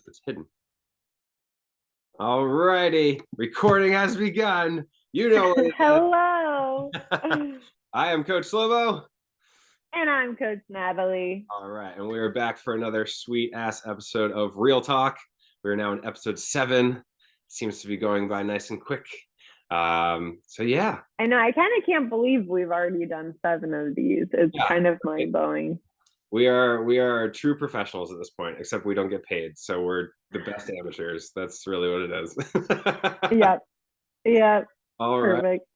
It's hidden. Alrighty, recording has begun. You know what Hello. it is. I am Coach Slobo. And I'm Coach Natalie. All right, and we are back for another sweet ass episode of Real Talk. We're now in episode 7. Seems to be going by nice and quick. So yeah. I know, I kind of can't believe we've already done 7 of these. It's kind of mind-blowing. We are true professionals at this point, except we don't get paid, so we're the best amateurs. That's really what it is. Yep. All right. Perfect.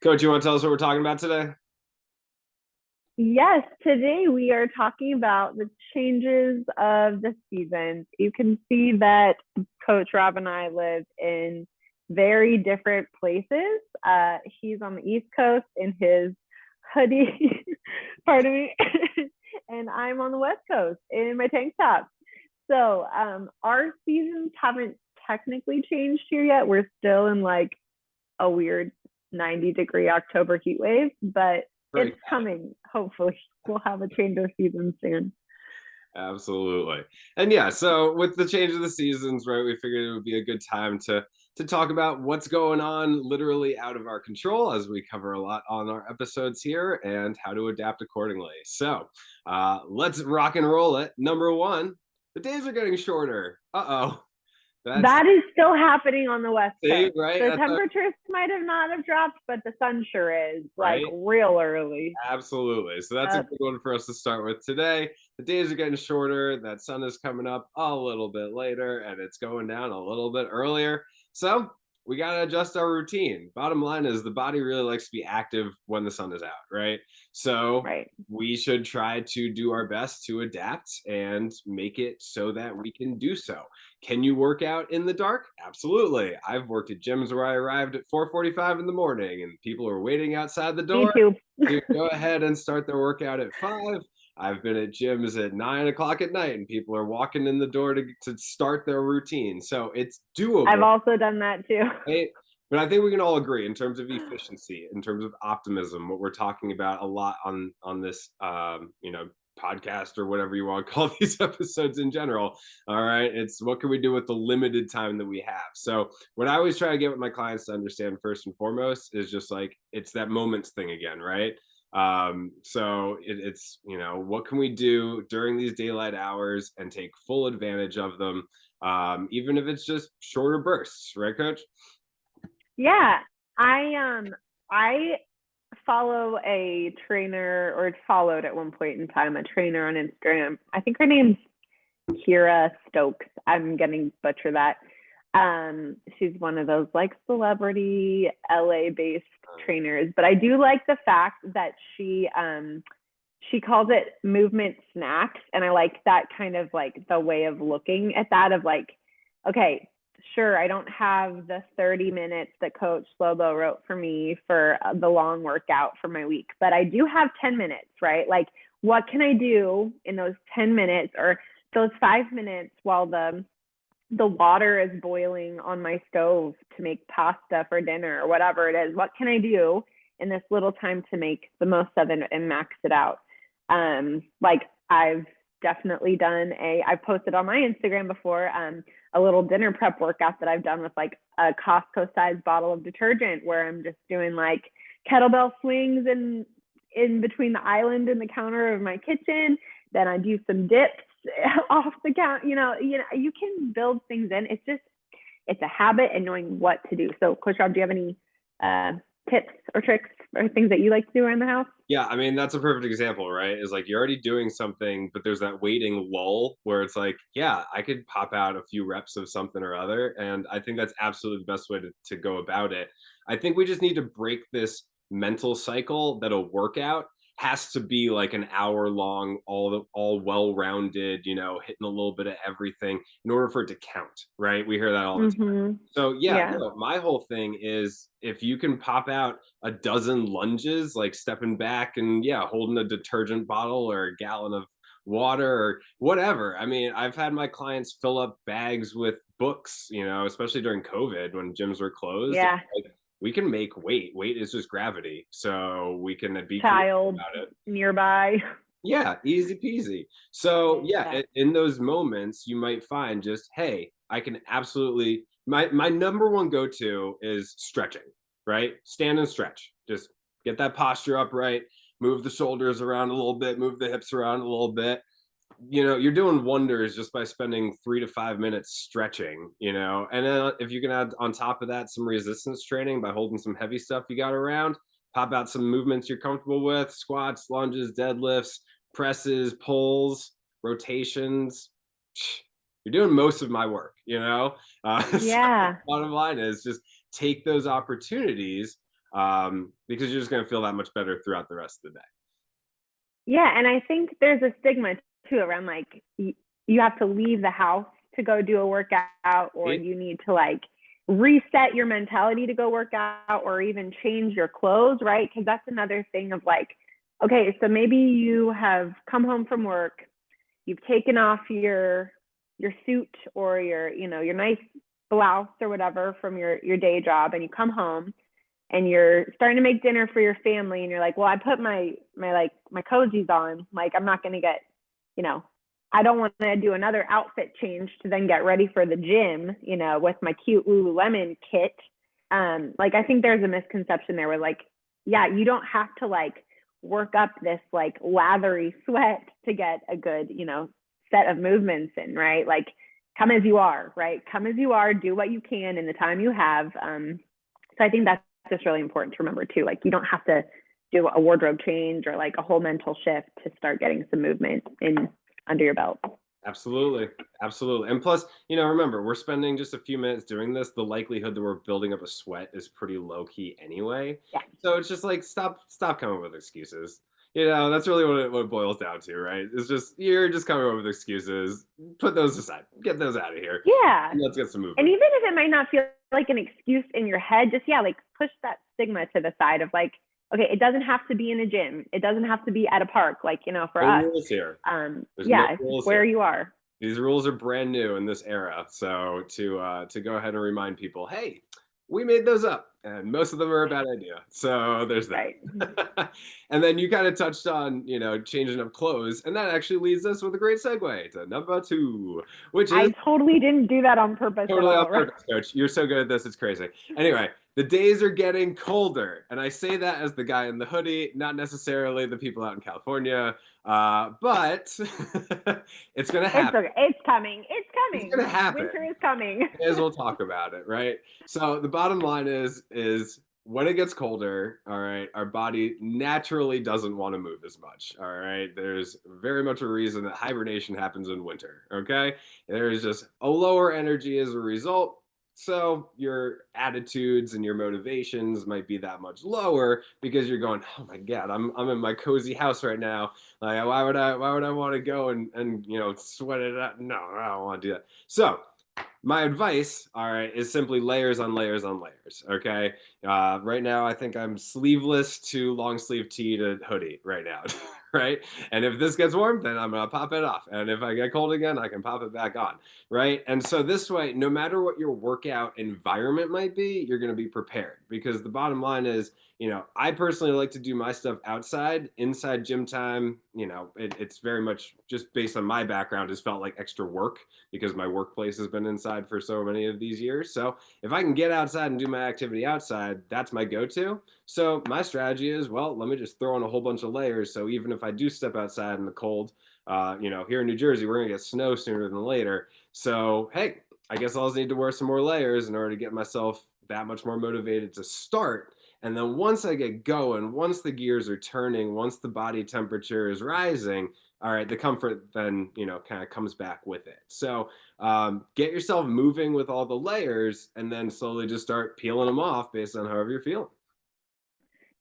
Coach, you want to tell us what we're talking about today? Yes, today we are talking about the changes of the seasons. You can see that Coach Rob and I live in very different places. He's on the East Coast in his hoodie, pardon me, and I'm on the West Coast in my tank top. So our seasons haven't technically changed here yet. We're still in like a weird 90-degree October heat wave, but it's coming. Hopefully we'll have a change of season soon. Absolutely. And yeah, so with the change of the seasons, right, we figured it would be a good time to talk about what's going on literally out of our control, as we cover a lot on our episodes here, and how to adapt accordingly. So let's rock and roll it. Number 1, the days are getting shorter. That is still happening on the West Coast. Right? The temperatures might not have dropped, but the sun sure is, like, right? Real early. Absolutely. So that's a good one for us to start with today. The days are getting shorter. That sun is coming up a little bit later, and it's going down a little bit earlier. So we got to adjust our routine. Bottom line is the body really likes to be active when the sun is out, right? So we should try to do our best to adapt and make it so that we can do so. Can you work out in the dark? Absolutely. I've worked at gyms where I arrived at 4:45 in the morning and people are waiting outside the door to go ahead and start their workout at 5. I've been at gyms at 9 o'clock at night and people are walking in the door to start their routine. So it's doable. I've also done that too. Right? But I think we can all agree in terms of efficiency, in terms of optimism, what we're talking about a lot on this, podcast or whatever you want to call these episodes in general. All right. It's what can we do with the limited time that we have? So what I always try to get with my clients to understand first and foremost is just like, it's that moments thing again, right? So it's what can we do during these daylight hours and take full advantage of them, even if it's just shorter bursts, right, Coach? Yeah, I follow a trainer, or followed at one point in time a trainer on Instagram. I think her name's Kira Stokes. I'm getting butcher that. She's one of those like celebrity LA based trainers, but I do like the fact that she calls it movement snacks, and I like that kind of like the way of looking at that of like, okay, sure, I don't have the 30 minutes that Coach Slobo wrote for me for the long workout for my week, but I do have 10 minutes, right? Like, what can I do in those 10 minutes or those 5 minutes while the water is boiling on my stove to make pasta for dinner or whatever it is? What can I do in this little time to make the most of it and max it out? Like, I've definitely done I've posted on my Instagram before, a little dinner prep workout that I've done with like a Costco sized bottle of detergent, where I'm just doing like kettlebell swings in between the island and the counter of my kitchen. Then I do some dips off the counter. You can build things in. It's a habit and knowing what to do. So Coach Rob, do you have any tips or tricks or things that you like to do around the house? Yeah, I mean, that's a perfect example, right? Is like you're already doing something, but there's that waiting lull where it's like, yeah, I could pop out a few reps of something or other. And I think that's absolutely the best way to go about it. I think we just need to break this mental cycle that a workout has to be like an hour long, all well-rounded, hitting a little bit of everything in order for it to count, right? We hear that all the time. So my whole thing is if you can pop out a dozen lunges, like stepping back and holding a detergent bottle or a gallon of water or whatever. I mean, I've had my clients fill up bags with books, especially during COVID when gyms were closed. Yeah. Like, we can make weight. Weight is just gravity. So we can be child about it. Nearby. Yeah, easy peasy. So yeah, Yeah. in those moments, you might find just, hey, I can absolutely my number one go-to is stretching, right? Stand and stretch. Just get that posture upright, move the shoulders around a little bit, move the hips around a little bit. You're doing wonders just by spending 3 to 5 minutes stretching, and then if you can add on top of that some resistance training by holding some heavy stuff you got around, pop out some movements you're comfortable with: squats, lunges, deadlifts, presses, pulls, rotations. You're doing most of my work. So Yeah. bottom line is just take those opportunities, because you're just going to feel that much better throughout the rest of the day. Yeah, and I think there's a stigma too around like you have to leave the house to go do a workout, or Right? you need to like reset your mentality to go work out, or even change your clothes, right? Because that's another thing of like, okay, so maybe you have come home from work, you've taken off your suit or your nice blouse or whatever from your day job, and you come home and you're starting to make dinner for your family, and you're like, well, I put my cozies on, like I'm not going to get, you know I don't want to do another outfit change to then get ready for the gym, with my cute Lululemon kit. Like I think there's a misconception there where like, yeah, you don't have to like work up this like lathery sweat to get a good, set of movements in, right? Like come as you are, right? Come as you are, do what you can in the time you have. So I think that's just really important to remember too. Like you don't have to do a wardrobe change or like a whole mental shift to start getting some movement in under your belt. Absolutely. Absolutely. And plus, remember, we're spending just a few minutes doing this. The likelihood that we're building up a sweat is pretty low key anyway. Yeah. So it's just like stop coming up with excuses. That's really what it boils down to, right? It's just you're just coming up with excuses. Put those aside. Get those out of here. Yeah. And let's get some And movement. even if it might not feel like an excuse in your head, just yeah, like push that stigma to the side of like, okay, it doesn't have to be in a gym. It doesn't have to be at a park, like, for No us. rules here. There's no Yeah, it's just rules where here. you are. These rules are brand new in this era. So to go ahead and remind people, hey, we made those up, and most of them are a bad idea. So there's that. Right. And then you kind of touched on, changing up clothes, and that actually leads us with a great segue to number two, which is I totally didn't do that on purpose at totally on all, right? purpose, coach. You're so good at this, it's crazy. Anyway, the days are getting colder, and I say that as the guy in the hoodie, not necessarily the people out in California, but it's gonna It's happen. okay. It's coming. It's It's coming. gonna happen. Winter is coming. May as well talk about it, right? So the bottom line is when it gets colder, all right, our body naturally doesn't want to move as much. All right. There's very much a reason that hibernation happens in winter. Okay. There's just a lower energy as a result. So your attitudes and your motivations might be that much lower because you're going, oh my God, I'm in my cozy house right now. Like why would I want to go and sweat it out? No, I don't want to do that. So my advice, all right, is simply layers on layers on layers. Okay. Right now, I think I'm sleeveless to long sleeve tee to hoodie right now. Right. And if this gets warm, then I'm going to pop it off. And if I get cold again, I can pop it back on. Right. And so this way, no matter what your workout environment might be, you're going to be prepared because the bottom line is, I personally like to do my stuff outside. Inside gym time, it's very much just based on my background, has felt like extra work because my workplace has been inside for so many of these years. So if I can get outside and do my activity outside, that's my go-to. So my strategy is, well, let me just throw on a whole bunch of layers. So even if I do step outside in the cold, here in New Jersey, we're gonna get snow sooner than later. So hey, I guess I'll just need to wear some more layers in order to get myself that much more motivated to start. And then once I get going, once the gears are turning, once the body temperature is rising, all right, the comfort then, kind of comes back with it. So get yourself moving with all the layers and then slowly just start peeling them off based on however you're feeling.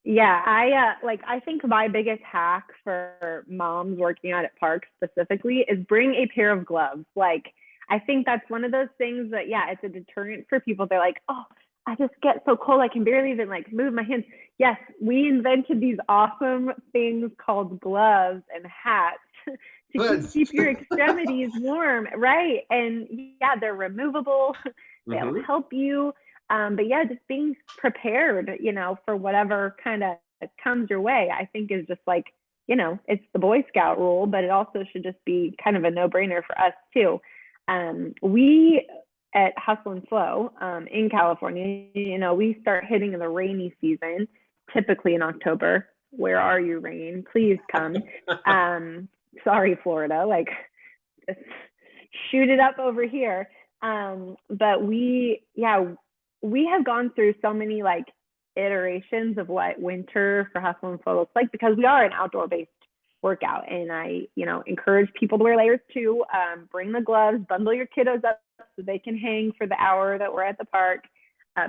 Yeah, I think my biggest hack for moms working out at parks specifically is bring a pair of gloves. Like I think that's one of those things that yeah, it's a deterrent for people. They're like, "Oh, I just get so cold I can barely even like move my hands." Yes, we invented these awesome things called gloves and hats to Hoods. keep your extremities warm, right? And yeah, they're removable. They'll Hmm. help you, but yeah, just being prepared, for whatever kind of comes your way, I think is just like it's the Boy Scout rule, but it also should just be kind of a no-brainer for us too. We at Hustle and Flow in California, we start hitting the rainy season, typically in October. Where are you, rain? Please come. Sorry, Florida, like just shoot it up over here. But we have gone through so many like iterations of what winter for Hustle and Flow looks like, because we are an outdoor based workout. And I, encourage people to wear layers too. Bring the gloves, bundle your kiddos up so they can hang for the hour that we're at the park.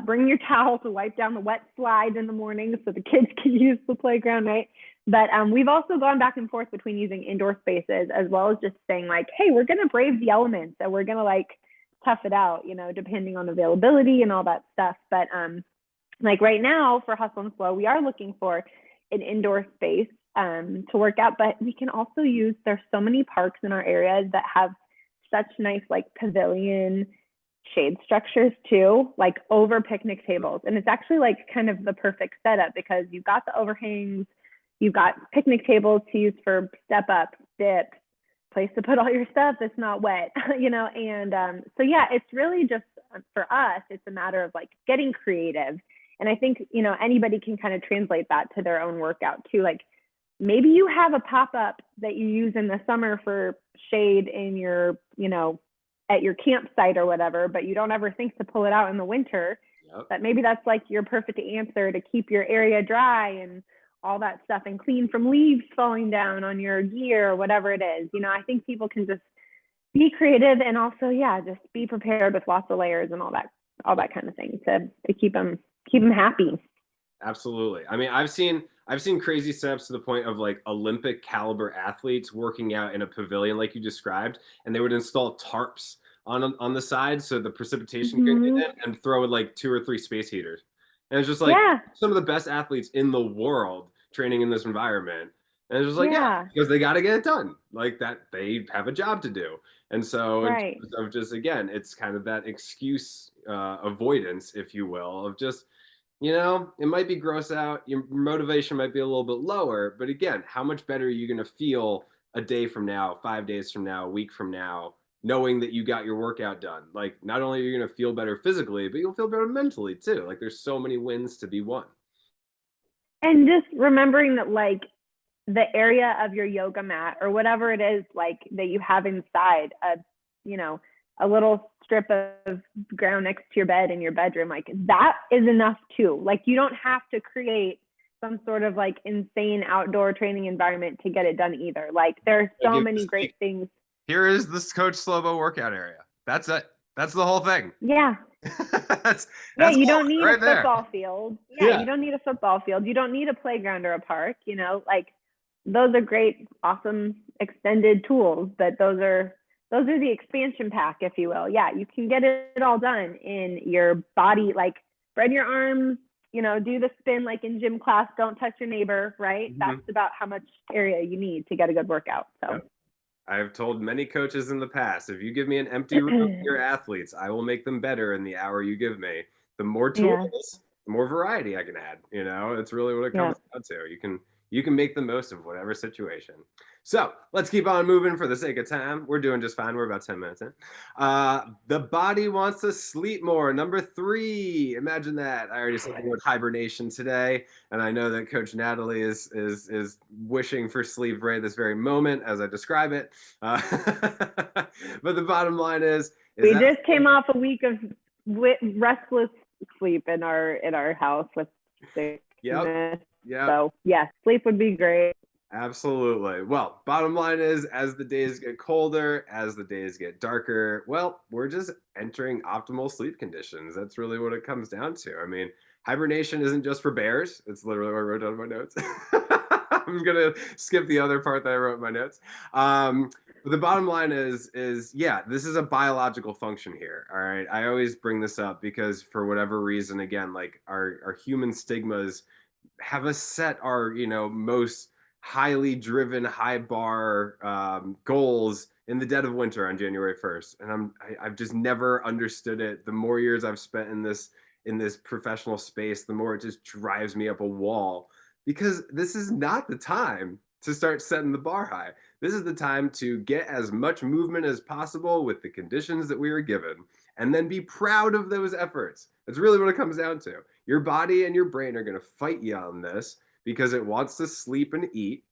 Bring your towel to wipe down the wet slides in the morning so the kids can use the playground, right? But we've also gone back and forth between using indoor spaces as well as just saying like, hey, we're going to brave the elements and we're going to like tough it out, depending on availability and all that stuff. But like right now for Hustle and Flow, we are looking for an indoor space to work out, but we can also there's so many parks in our area that have such nice like pavilion shade structures too, like over picnic tables. And it's actually like kind of the perfect setup because you've got the overhangs, you've got picnic tables to use for step up, dips, place to put all your stuff that's not wet, and so yeah, it's really just for us, it's a matter of like getting creative. And I think, anybody can kind of translate that to their own workout too. Like maybe you have a pop-up that you use in the summer for shade in your, at your campsite or whatever, but you don't ever think to pull it out in the winter. Yep. But maybe that's like your perfect answer to keep your area dry and all that stuff and clean from leaves falling down on your gear or whatever it is. I think people can just be creative and also, just be prepared with lots of layers and all that kind of thing to keep them happy. Absolutely. I mean, I've seen crazy setups to the point of like Olympic caliber athletes working out in a pavilion like you described, and they would install tarps on the side so the precipitation could get in and throw in like 2 or 3 space heaters. And it's just like some of the best athletes in the world training in this environment. And it's just like, because they got to get it done. Like that, they have a job to do. And so in terms of just, again, it's kind of that excuse avoidance, if you will, of just, it might be gross out. Your motivation might be a little bit lower. But again, how much better are you going to feel a day from now, 5 days from now, a week from now, knowing that you got your workout done? Like, not only are you going to feel better physically, but you'll feel better mentally too. Like, there's so many wins to be won. And just remembering that, like, the area of your yoga mat or whatever it is, like, that you have inside a little strip of ground next to your bed in your bedroom, like that is enough too. Like you don't have to create some sort of like insane outdoor training environment to get it done either. Like there's so many great things. Here is this Coach Slobo workout area. That's it. That's the whole thing. Yeah. that's you don't need a football field. You don't need a football field. You don't need a playground or a park, like those are great, awesome extended tools, but those are the expansion pack, if you will. Yeah, you can get it all done in your body, like spread your arms, do the spin like in gym class, don't touch your neighbor, right? Mm-hmm. That's about how much area you need to get a good workout. So yep. I've told many coaches in the past, if you give me an empty room for your athletes, I will make them better in the hour you give me. The more tools, the more variety I can add. It's really what it comes down to. You can make the most of whatever situation. So let's keep on moving for the sake of time. We're doing just fine. We're about 10 minutes in. The body wants to sleep more. Number 3. Imagine that. I already said the word hibernation today, and I know that Coach Natalie is wishing for sleep right this very moment as I describe it. But the bottom line is we just came off a week of restless sleep in our house with sickness. Yeah. So yes, sleep would be great. Absolutely. Well, bottom line is, as the days get colder, as the days get darker, well, we're just entering optimal sleep conditions. That's really what it comes down to. I mean, hibernation isn't just for bears. It's literally what I wrote down in my notes. I'm going to skip the other part that I wrote in my notes. But the bottom line is, this is a biological function here. All right. I always bring this up because for whatever reason, again, like our human stigmas have us set our, most highly driven, high bar goals in the dead of winter on January 1st. And I've just never understood it. The more years I've spent in this professional space, the more it just drives me up a wall, because this is not the time to start setting the bar high. This is the time to get as much movement as possible with the conditions that we are given, and then be proud of those efforts. That's really what it comes down to. Your body and your brain are going to fight you on this because it wants to sleep and eat.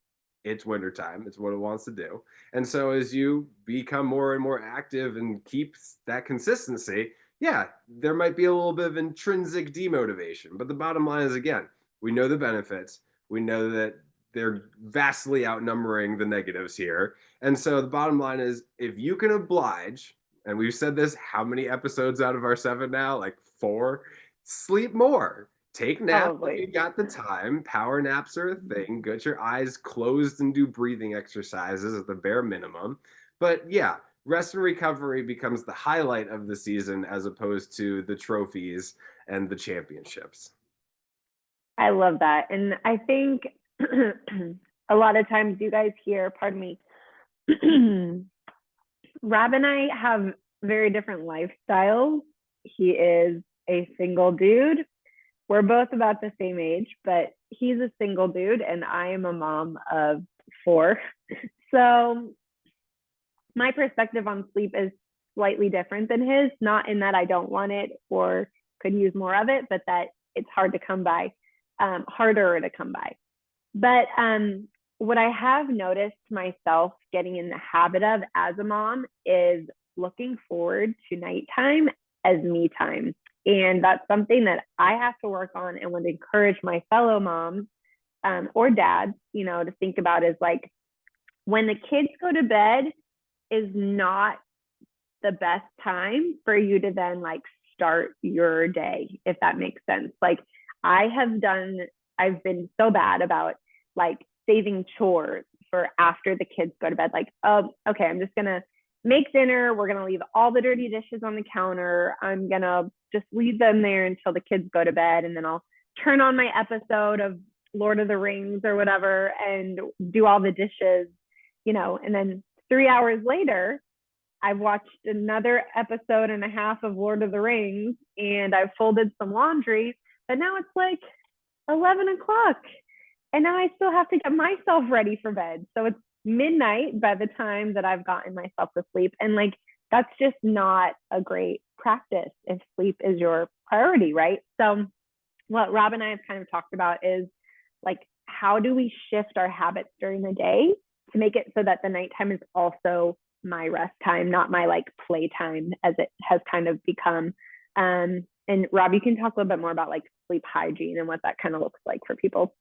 It's wintertime, it's what it wants to do. And so as you become more and more active and keep that consistency, yeah, there might be a little bit of intrinsic demotivation. But the bottom line is, again, we know the benefits. We know that they're vastly outnumbering the negatives here. And so the bottom line is, if you can oblige, and we've said this how many episodes out of our 7 now? Like 4. Sleep more. Take naps if Probably. you got the time. Power naps are a thing. Get your eyes closed and do breathing exercises at the bare minimum. But yeah, rest and recovery becomes the highlight of the season as opposed to the trophies and the championships. I love that. And I think a lot of times you guys hear, pardon me, Rob and I have very different lifestyles. He is a single dude. We're both about the same age, but he's a single dude and I am a mom of 4. So my perspective on sleep is slightly different than his, not in that I don't want it or could use more of it, but that it's hard to come by, harder to come by. But what I have noticed myself getting in the habit of as a mom is looking forward to nighttime as me time. And that's something that I have to work on and would encourage my fellow moms or dads, to think about is like when the kids go to bed is not the best time for you to then like start your day, if that makes sense. Like I've been so bad about like saving chores for after the kids go to bed. Like, oh, okay, I'm just going to make dinner. We're going to leave all the dirty dishes on the counter. I'm going to just leave them there until the kids go to bed. And then I'll turn on my episode of Lord of the Rings or whatever and do all the dishes, and then 3 hours later, I've watched another episode and a half of Lord of the Rings and I've folded some laundry, but now it's like 11 o'clock and now I still have to get myself ready for bed. So it's midnight by the time that I've gotten myself to sleep. And like, that's just not a great practice if sleep is your priority, right? So what Rob and I have kind of talked about is like, how do we shift our habits during the day to make it so that the nighttime is also my rest time, not my like play time as it has kind of become. And Rob, you can talk a little bit more about like sleep hygiene and what that kind of looks like for people.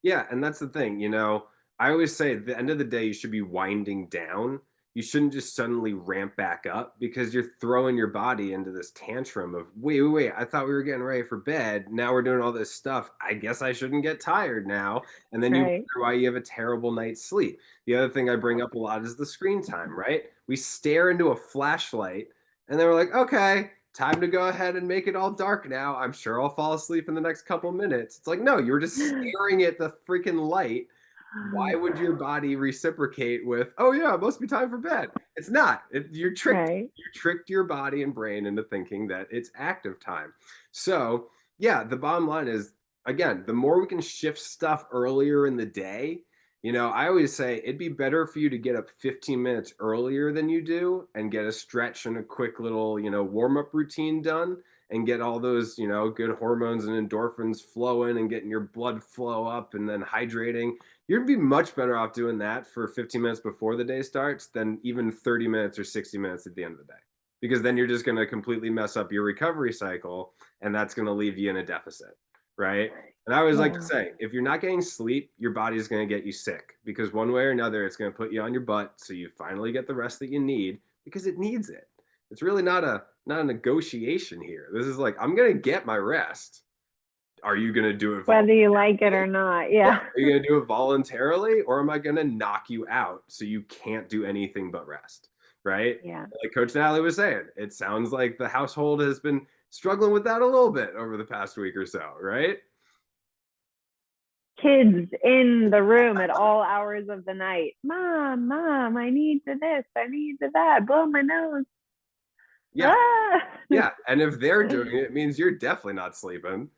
Yeah, and that's the thing, I always say at the end of the day, you should be winding down. You shouldn't just suddenly ramp back up because you're throwing your body into this tantrum of, wait, I thought we were getting ready for bed. Now we're doing all this stuff. I guess I shouldn't get tired now. And then you Right. wonder why you have a terrible night's sleep. The other thing I bring up a lot is the screen time, right? We stare into a flashlight and then we're like, okay, time to go ahead and make it all dark now. I'm sure I'll fall asleep in the next couple minutes. It's like, no, you were just staring at the freaking light. Why would your body reciprocate with, oh yeah, it must be time for bed? It's not. You're tricked. Right. You tricked your body and brain into thinking that it's active time. So yeah, the bottom line is, again, the more we can shift stuff earlier in the day, I always say it'd be better for you to get up 15 minutes earlier than you do and get a stretch and a quick little, warm up routine done and get all those, good hormones and endorphins flowing and getting your blood flow up and then hydrating. You'd be much better off doing that for 15 minutes before the day starts than even 30 minutes or 60 minutes at the end of the day. Because then you're just going to completely mess up your recovery cycle and that's going to leave you in a deficit, right? And I always like to Yeah. say, if you're not getting sleep, your body's going to get you sick because one way or another, it's going to put you on your butt so you finally get the rest that you need because it needs it. It's really not a negotiation here. This is like, I'm going to get my rest. Are you going to do it Whether you like it voluntarily? or not. Yeah. Yeah. Are you going to do it voluntarily or am I going to knock you out so you can't do anything but rest? Right. Yeah. Like Coach Natalie was saying, it sounds like the household has been struggling with that a little bit over the past week or so. Right. Kids in the room at all hours of the night. Mom, I need to this, I need to that, blow my nose. Yeah. Ah! Yeah. And if they're doing it, it means you're definitely not sleeping.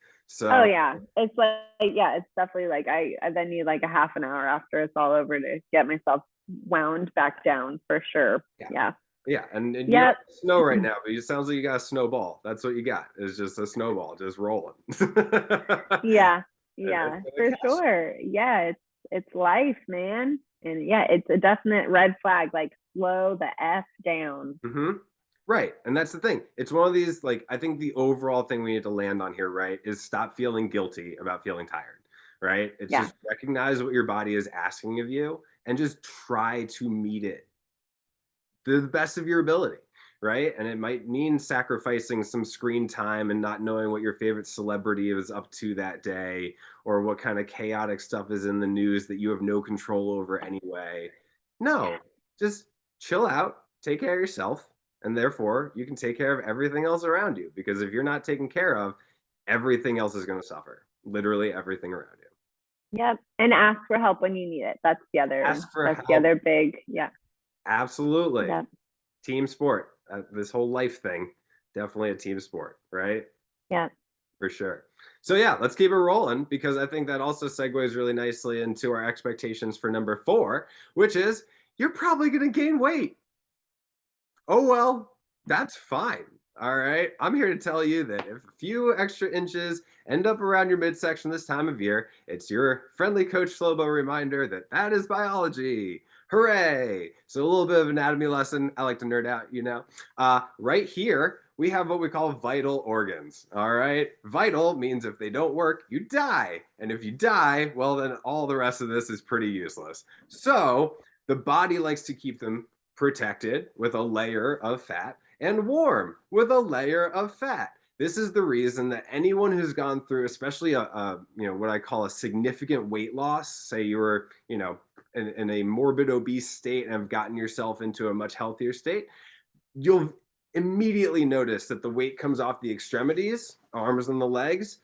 Oh So yeah, it's like yeah, it's definitely like I then need like a half an hour after it's all over to get myself wound back down for sure. yeah. Yeah. Yeah, and you don't Yep. have snow right now, but it sounds like you got a snowball. That's what you got. It's just a snowball just rolling. Yeah. And it's Yeah, gonna for catch. sure. Yeah, it's life, man. And yeah, it's a definite red flag. Like slow the F down. Hmm. Right. And that's the thing. It's one of these, like, I think the overall thing we need to land on here, right, is stop feeling guilty about feeling tired, right? It's Yeah. just recognize what your body is asking of you and just try to meet it to the best of your ability, right? And it might mean sacrificing some screen time and not knowing what your favorite celebrity is up to that day or what kind of chaotic stuff is in the news that you have no control over anyway. No, just chill out, take care of yourself, and therefore you can take care of everything else around you. Because if you're not taken care of, everything else is going to suffer. Literally everything around you. Yep. And ask for help when you need it. Ask for That's the help. other big, yeah. Absolutely. Yep. Team sport. This whole life thing, definitely a team sport, right? Yeah. For sure. So yeah, let's keep it rolling because I think that also segues really nicely into our expectations for number 4, which is you're probably going to gain weight. Oh well, that's fine. All right. I'm here to tell you that if a few extra inches end up around your midsection this time of year, it's your friendly Coach Slobo reminder that that is biology. Hooray! So a little bit of anatomy lesson. I like to nerd out, you know. Right here, we have what we call vital organs. All right. Vital means if they don't work, you die. And if you die, well, then all the rest of this is pretty useless. So the body likes to keep them protected with a layer of fat and warm with a layer of fat. This is the reason that anyone who's gone through, especially what I call a significant weight loss, say you were, in a morbid obese state and have gotten yourself into a much healthier state, you'll immediately notice that the weight comes off the extremities, arms and the legs,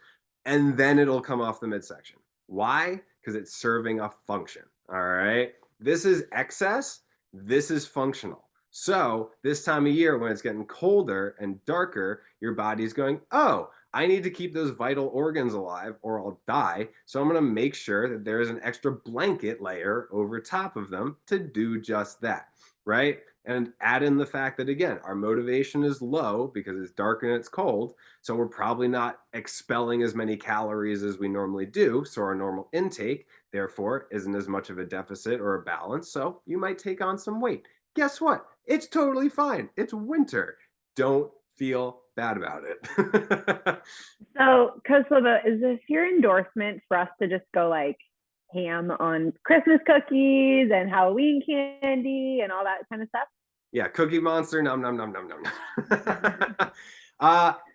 and then it'll come off the midsection. Why? Because it's serving a function. All right. This is excess. This is functional. So this time of year, when it's getting colder and darker, your body's going, oh, I need to keep those vital organs alive or I'll die. So I'm going to make sure that there's an extra blanket layer over top of them to do just that. Right. And add in the fact that, again, our motivation is low because it's dark and it's cold. So we're probably not expelling as many calories as we normally do. So our normal intake, therefore, isn't as much of a deficit or a balance. So you might take on some weight. Guess what? It's totally fine. It's winter. Don't feel bad about it. So, Koslova, is this your endorsement for us to just go like ham on Christmas cookies and Halloween candy and all that kind of stuff? Yeah, Cookie Monster, num num num num num.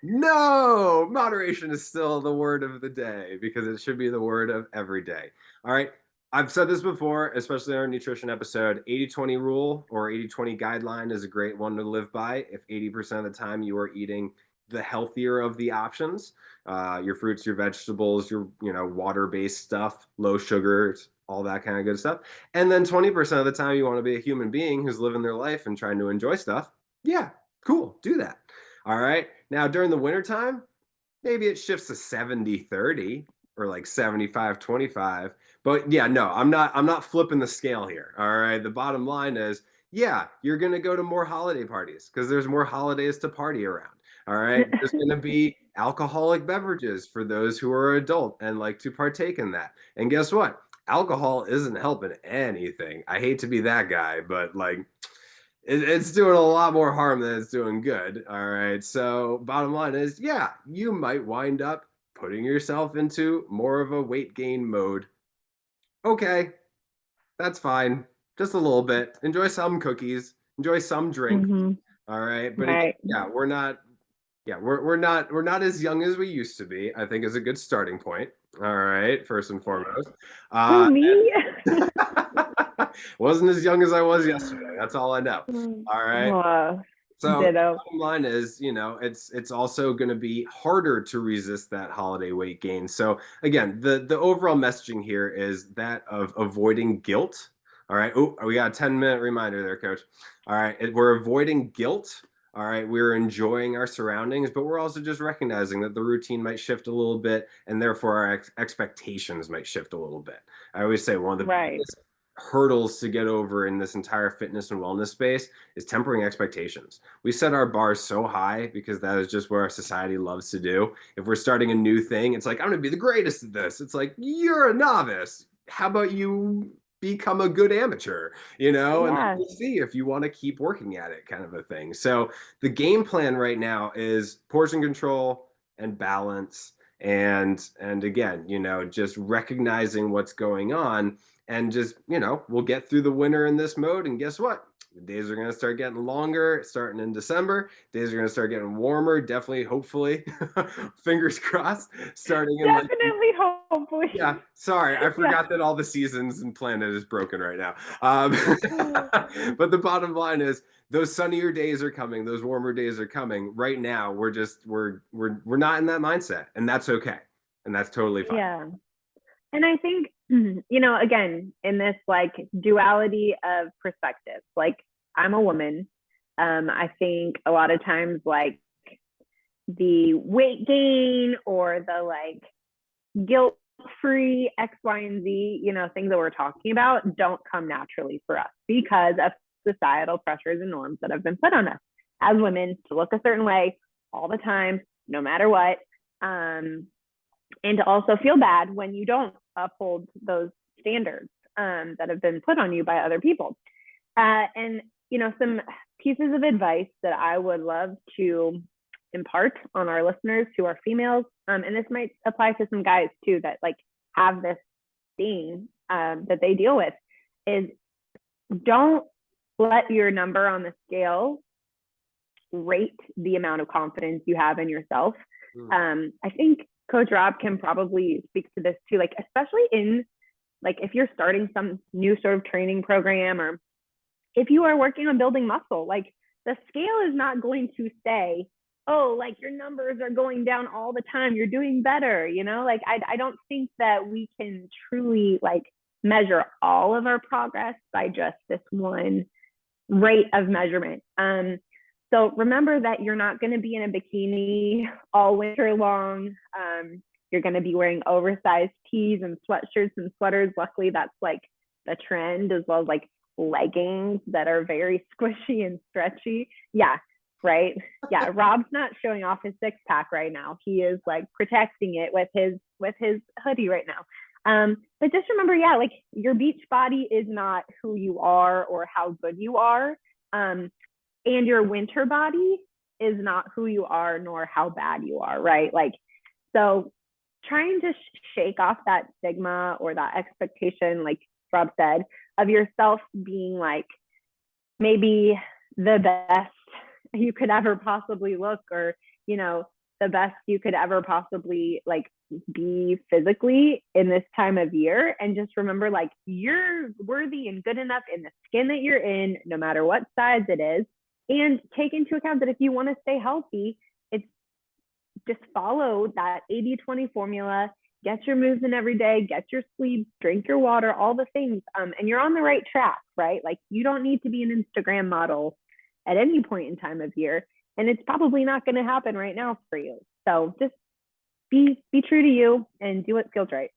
No, moderation is still the word of the day because it should be the word of every day. All right. I've said this before, especially in our nutrition episode. 80-20 rule or 80-20 guideline is a great one to live by. If 80% of the time you are eating the healthier of the options, your fruits, your vegetables, your water-based stuff, low sugars, all that kind of good stuff. And then 20% of the time you want to be a human being who's living their life and trying to enjoy stuff. Yeah, cool, do that. All right. Now during the wintertime, maybe it shifts to 70-30 or like 75-25. But yeah, no, I'm not flipping the scale here. All right. The bottom line is, yeah, you're gonna go to more holiday parties because there's more holidays to party around. All right. There's gonna be alcoholic beverages for those who are adult and like to partake in that. And guess what? Alcohol isn't helping anything. I hate to be that guy, but like it's doing a lot more harm than it's doing good. All right. So, bottom line is, yeah, you might wind up putting yourself into more of a weight gain mode. Okay, that's fine. Just a little bit. Enjoy some cookies, enjoy some drinks. Mm-hmm. All right. But again, Right. yeah, we're not as young as we used to be, I think is a good starting point. All right, first and foremost. Who, Uh, me? wasn't as young as I was yesterday. That's all I know. All right. Oh, So ditto. bottom line is, it's also going to be harder to resist that holiday weight gain. So again, the overall messaging here is that of avoiding guilt. All right. Oh, we got a 10-minute reminder there, coach. All right. We're avoiding guilt. All right, we're enjoying our surroundings, but we're also just recognizing that the routine might shift a little bit, and therefore our expectations might shift a little bit. I always say one of the Right. biggest hurdles to get over in this entire fitness and wellness space is tempering expectations. We set our bars so high because that is just what our society loves to do. If we're starting a new thing, it's like, I'm going to be the greatest at this. It's like, you're a novice. How about you become a good amateur, and then Yeah. we'll see if you want to keep working at it, kind of a thing. So the game plan right now is portion control and balance, and again, just recognizing what's going on, and just, we'll get through the winter in this mode, and guess what? The days are going to start getting longer starting in December. Days are going to start getting warmer, definitely, hopefully. Fingers crossed, starting in like, Definitely, hopefully. yeah, sorry, I Yeah. forgot that all the seasons and planet is broken right now. But the bottom line is those sunnier days are coming, those warmer days are coming. Right now, we're not in that mindset, and that's okay, and that's totally fine. Yeah. And I think, again, in this like duality of perspectives, like I'm a woman. I think a lot of times, like the weight gain or the like guilt free X, Y, and Z, things that we're talking about don't come naturally for us because of societal pressures and norms that have been put on us as women to look a certain way all the time, no matter what. And to also feel bad when you don't uphold those standards that have been put on you by other people. And, some pieces of advice that I would love to impart on our listeners who are females, and this might apply to some guys too that like have this thing that they deal with, is don't let your number on the scale rate the amount of confidence you have in yourself. I think Coach Rob can probably speak to this too, like especially in like if you're starting some new sort of training program, or if you are working on building muscle, like the scale is not going to say, oh, like your numbers are going down all the time, you're doing better, like I don't think that we can truly like measure all of our progress by just this one rate of measurement. So remember that you're not going to be in a bikini all winter long. You're going to be wearing oversized tees and sweatshirts and sweaters. Luckily, that's like the trend, as well as like leggings that are very squishy and stretchy. Yeah, right. Yeah, Rob's not showing off his six pack right now. He is like protecting it with his hoodie right now. But just remember, yeah, like your beach body is not who you are or how good you are. And your winter body is not who you are nor how bad you are, right? Like, so trying to shake off that stigma or that expectation, like Rob said, of yourself being like maybe the best you could ever possibly look, or, the best you could ever possibly like be physically in this time of year. And just remember, like, you're worthy and good enough in the skin that you're in, no matter what size it is. And take into account that if you want to stay healthy, it's just follow that 80-20 formula, get your moves in every day, get your sleep, drink your water, all the things. And you're on the right track, right? Like you don't need to be an Instagram model at any point in time of year. And it's probably not going to happen right now for you. So just be true to you and do what feels right.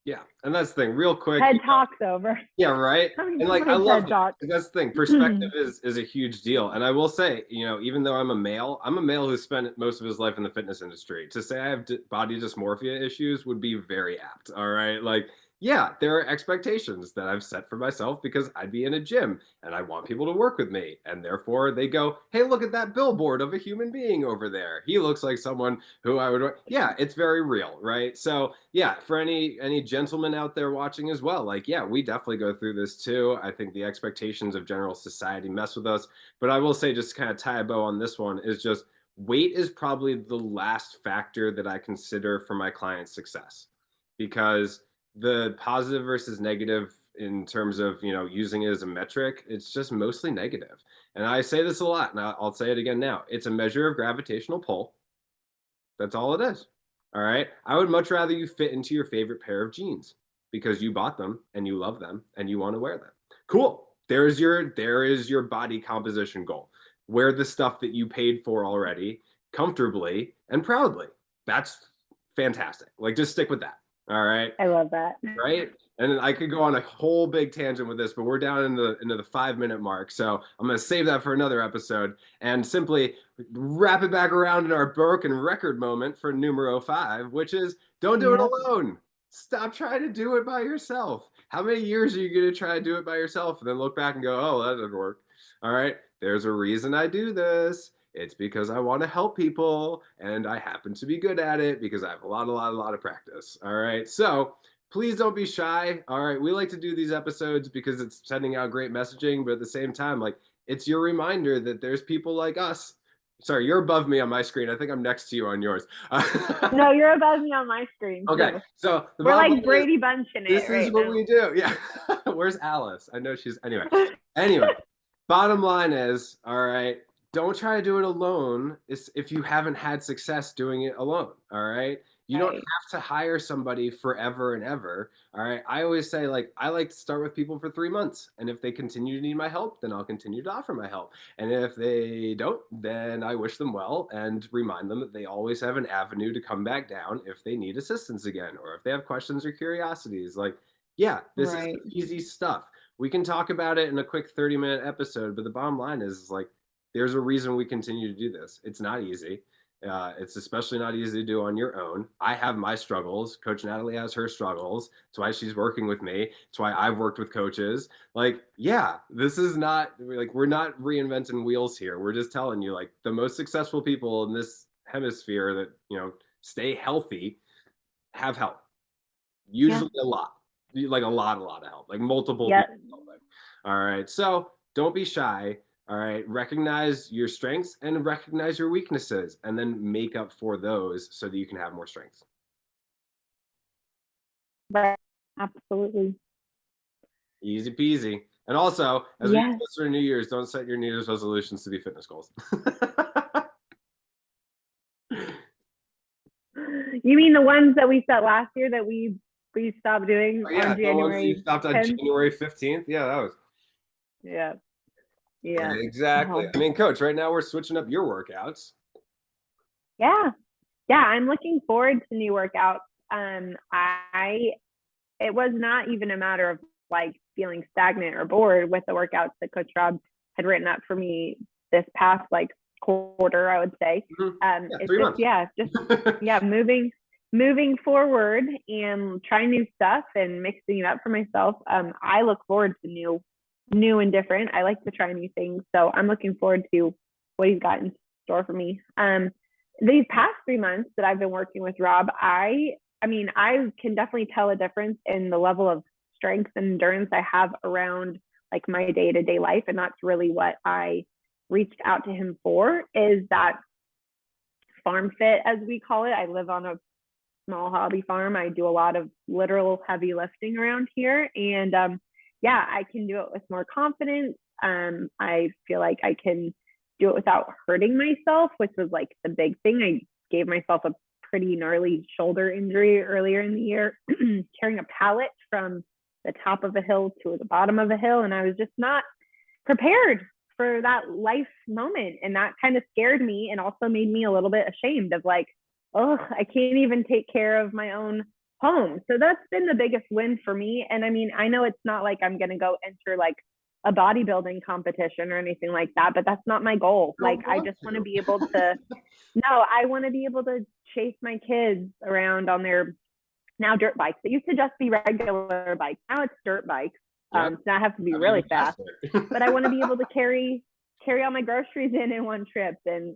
Yeah, and that's the thing. Real quick, TED Talk's over. yeah, right. And like I love that. That's the thing. Perspective is a huge deal. And I will say, even though I'm a male who spent most of his life in the fitness industry. To say I have body dysmorphia issues would be very apt. All right, like yeah, there are expectations that I've set for myself because I'd be in a gym and I want people to work with me. And therefore they go, hey, look at that billboard of a human being over there. He looks like someone who I would, yeah, it's very real, right? So yeah, for any gentlemen out there watching as well, like, yeah, we definitely go through this too. I think the expectations of general society mess with us. But I will say, just to kind of tie a bow on this one, is just weight is probably the last factor that I consider for my client's success, because the positive versus negative in terms of using it as a metric, it's just mostly negative. And I say this a lot, and I'll say it again now. It's a measure of gravitational pull. That's all it is. All right. I would much rather you fit into your favorite pair of jeans because you bought them and you love them and you want to wear them. Cool. There is your body composition goal. wear the stuff that you paid for already comfortably and proudly. That's fantastic. Like, just stick with that. All right. I love that. Right. And I could go on a whole big tangent with this, but we're down into the 5 minute mark. So I'm going to save that for another episode and simply wrap it back around in our broken record moment for numero 5, which is don't do it Yep. alone. Stop trying to do it by yourself. How many years are you going to try to do it by yourself and then look back and go, oh, that didn't work? All right. There's a reason I do this. It's because I want to help people and I happen to be good at it because I have a lot of practice. All right. So please don't be shy. All right. We like to do these episodes because it's sending out great messaging, but at the same time, like, it's your reminder that there's people like us. Sorry, you're above me on my screen. I think I'm next to you on yours. No, you're above me on my screen too. Okay. So we're like Brady Bunch in it. This is right what now. we do. Yeah. Where's Alice? I know she's anyway. Bottom line is, all right, don't try to do it alone if you haven't had success doing it alone. All right. You don't Right. have to hire somebody forever and ever. All right. I always say, like, I like to start with people for 3 months. And if they continue to need my help, then I'll continue to offer my help. And if they don't, then I wish them well and remind them that they always have an avenue to come back down if they need assistance again, or if they have questions or curiosities. Like, yeah, this is Right. easy stuff. We can talk about it in a quick 30-minute episode, but the bottom line is, like, there's a reason we continue to do this. It's not easy. It's especially not easy to do on your own. I have my struggles. Coach Natalie has her struggles. That's why she's working with me. That's why I've worked with coaches. Like, yeah, this is not like, we're not reinventing wheels here. We're just telling you, like, the most successful people in this hemisphere that, stay healthy have help. Usually a lot, like a lot of help, like multiple Yep. people. All right. So don't be shy. All right. Recognize your strengths and recognize your weaknesses and then make up for those so that you can have more strengths. Right. Absolutely. Easy peasy. And also, as we get Yes. closer to New Year's, don't set your New Year's resolutions to be fitness goals. You mean the ones that we set last year that we stopped doing Oh, yeah, on January you stopped on 10th? January 15th. Yeah, that was. Yeah. Yeah. Exactly. Oh. I mean, Coach, right now we're switching up your workouts. Yeah. Yeah. I'm looking forward to new workouts. It was not even a matter of like feeling stagnant or bored with the workouts that Coach Rob had written up for me this past like quarter, I would say. Yeah, It's 3 just, months. moving forward and trying new stuff and mixing it up for myself. I look forward to new and different. I like to try new things. So I'm looking forward to what he's got in store for me. These past 3 months that I've been working with Rob, I mean, I can definitely tell a difference in the level of strength and endurance I have around like my day-to-day life. And that's really what I reached out to him for, is that farm fit, as we call it. I live on a small hobby farm. I do a lot of literal heavy lifting around here. And I can do it with more confidence. I feel like I can do it without hurting myself, which was like the big thing. I gave myself a pretty gnarly shoulder injury earlier in the year, carrying a pallet from the top of a hill to the bottom of a hill. And I was just not prepared for that life moment. And that kind of scared me and also made me a little bit ashamed of like, oh, I can't even take care of my own home. So that's been the biggest win for me. And I mean, I know it's not like I'm going to go enter like a bodybuilding competition or anything like that, but that's not my goal. Like, I just want to be able to, I want to be able to chase my kids around on their now dirt bikes. It used to just be regular bikes. Now it's dirt bikes. So now I have to be really fast, but I want to be able to carry all my groceries in one trip and,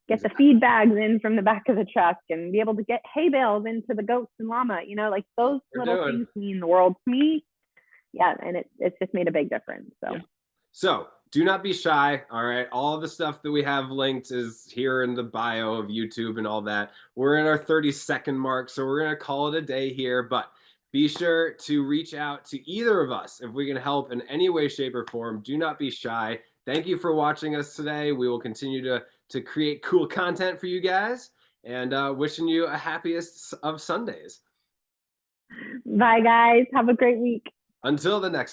get the feed bags in from the back of the truck and be able to get hay bales into the goats and llama, like those little things mean the world to me. Yeah. And it's just made a big difference. So. Yeah. So do not be shy. All right. All the stuff that we have linked is here in the bio of YouTube and all that. We're in our 30-second mark, so we're going to call it a day here, but be sure to reach out to either of us if we can help in any way, shape, or form. Do not be shy. Thank you for watching us today. We will continue to create cool content for you guys, and wishing you a happiest of Sundays. Bye, guys. Have a great week. Until the next time.